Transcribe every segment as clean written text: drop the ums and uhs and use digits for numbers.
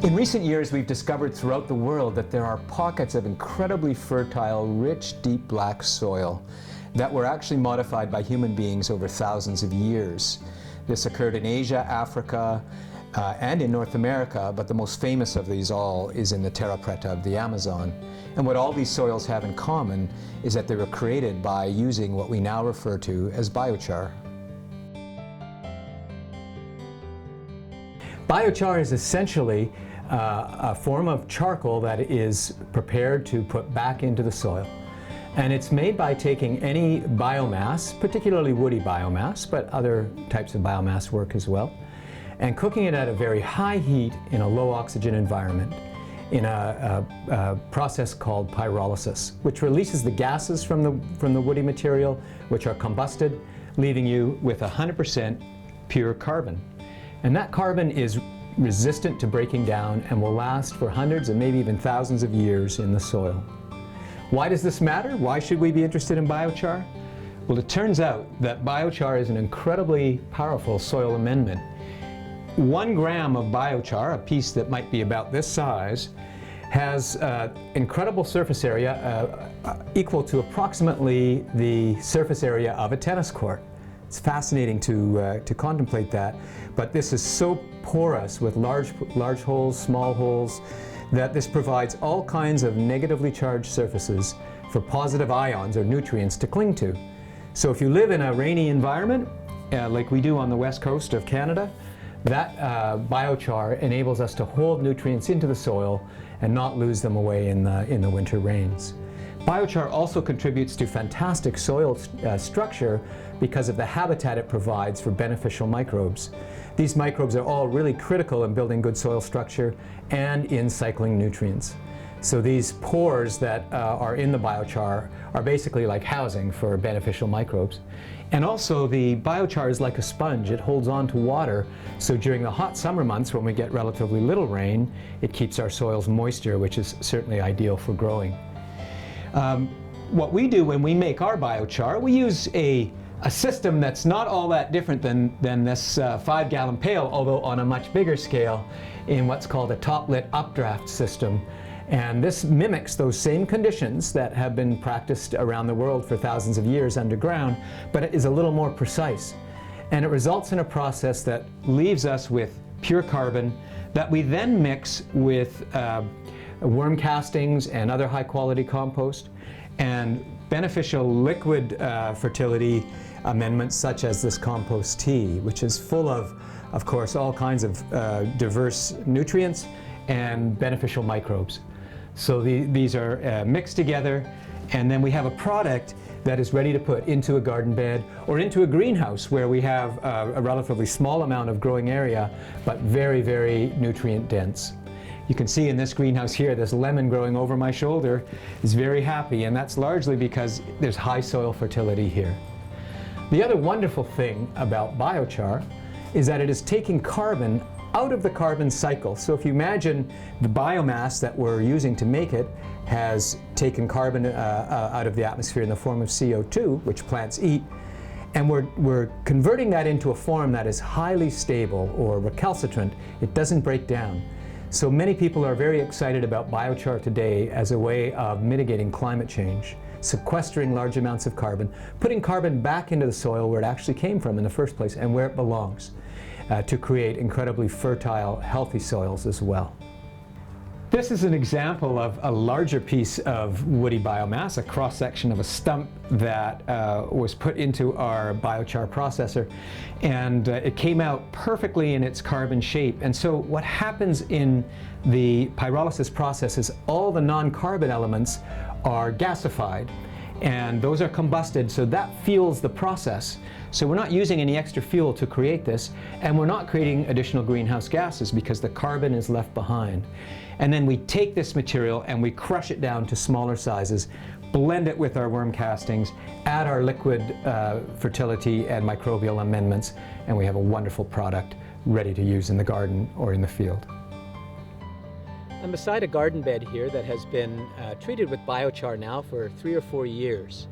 In recent years, we've discovered throughout the world that there are pockets of incredibly fertile, rich, deep black soil that were actually modified by human beings over thousands of years. This occurred in Asia, Africa, and in North America, but the most famous of these all is in the Terra Preta of the Amazon. And what all these soils have in common is that they were created by using what we now refer to as biochar. Biochar is essentially a form of charcoal that is prepared to put back into the soil. And it's made by taking any biomass, particularly woody biomass, but other types of biomass work as well, and cooking it at a very high heat in a low oxygen environment in a process called pyrolysis, which releases the gases from the woody material, which are combusted, leaving you with 100% pure carbon. And that carbon is resistant to breaking down and will last for hundreds and maybe even thousands of years in the soil. Why does this matter? Why should we be interested in biochar? Well, it turns out that biochar is an incredibly powerful soil amendment. 1 gram of biochar, a piece that might be about this size, has incredible surface area equal to approximately the surface area of a tennis court. It's fascinating to contemplate that, but this is so porous with large holes, small holes, that this provides all kinds of negatively charged surfaces for positive ions or nutrients to cling to. So if you live in a rainy environment, like we do on the west coast of Canada, that biochar enables us to hold nutrients into the soil and not lose them away in the winter rains. Biochar also contributes to fantastic soil structure because of the habitat it provides for beneficial microbes. These microbes are all really critical in building good soil structure and in cycling nutrients. So these pores that are in the biochar are basically like housing for beneficial microbes. And also the biochar is like a sponge. It holds on to water, so during the hot summer months when we get relatively little rain, it keeps our soils moisture, which is certainly ideal for growing. What we do when we make our biochar, we use a system that's not all that different than this 5-gallon pail, although on a much bigger scale, in what's called a top-lit updraft system. And this mimics those same conditions that have been practiced around the world for thousands of years underground, but it is a little more precise. And it results in a process that leaves us with pure carbon that we then mix with worm castings and other high-quality compost, and beneficial liquid fertility amendments such as this compost tea, which is full of course, all kinds of diverse nutrients and beneficial microbes. So these are mixed together, and then we have a product that is ready to put into a garden bed or into a greenhouse where we have a relatively small amount of growing area, but very, very nutrient dense. You can see in this greenhouse here, this lemon growing over my shoulder is very happy, and that's largely because there's high soil fertility here. The other wonderful thing about biochar is that it is taking carbon out of the carbon cycle. So if you imagine the biomass that we're using to make it has taken carbon out of the atmosphere in the form of CO2, which plants eat, and we're converting that into a form that is highly stable or recalcitrant. It doesn't break down. So many people are very excited about biochar today as a way of mitigating climate change, sequestering large amounts of carbon, putting carbon back into the soil where it actually came from in the first place and where it belongs, to create incredibly fertile, healthy soils as well. This is an example of a larger piece of woody biomass, a cross-section of a stump that was put into our biochar processor, and it came out perfectly in its carbon shape. And so what happens in the pyrolysis process is all the non-carbon elements are gasified, and those are combusted, so that fuels the process. So we're not using any extra fuel to create this, and we're not creating additional greenhouse gases because the carbon is left behind. And then we take this material and we crush it down to smaller sizes, blend it with our worm castings, add our liquid fertility and microbial amendments, and we have a wonderful product ready to use in the garden or in the field. I'm beside a garden bed here that has been treated with biochar now for 3 or 4 years.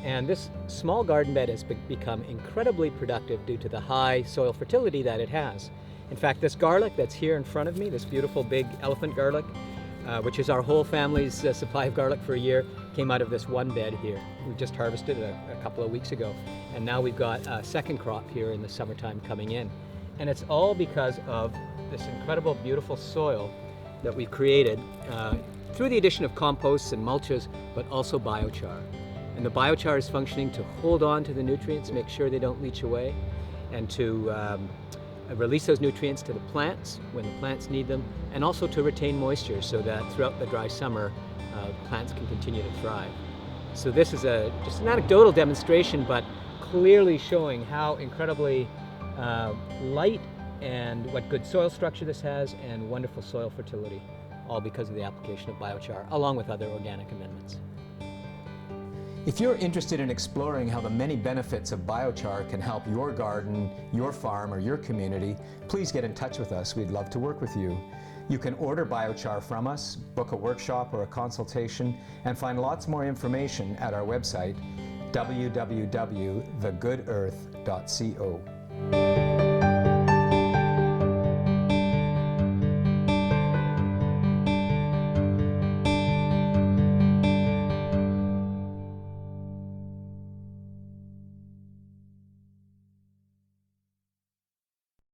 And this small garden bed has become incredibly productive due to the high soil fertility that it has. In fact, this garlic that's here in front of me, this beautiful big elephant garlic, which is our whole family's supply of garlic for a year, came out of this one bed here. We just harvested it a couple of weeks ago, and now we've got a second crop here in the summertime coming in. And it's all because of this incredible, beautiful soil that we've created through the addition of composts and mulches, but also biochar. And the biochar is functioning to hold on to the nutrients, make sure they don't leach away, and to release those nutrients to the plants when the plants need them, and also to retain moisture so that throughout the dry summer, plants can continue to thrive. So this is just an anecdotal demonstration, but clearly showing how incredibly light and what good soil structure this has, and wonderful soil fertility, all because of the application of biochar, along with other organic amendments. If you're interested in exploring how the many benefits of biochar can help your garden, your farm, or your community, please get in touch with us. We'd love to work with you. You can order biochar from us, book a workshop or a consultation, and find lots more information at our website, www.thegoodearth.co.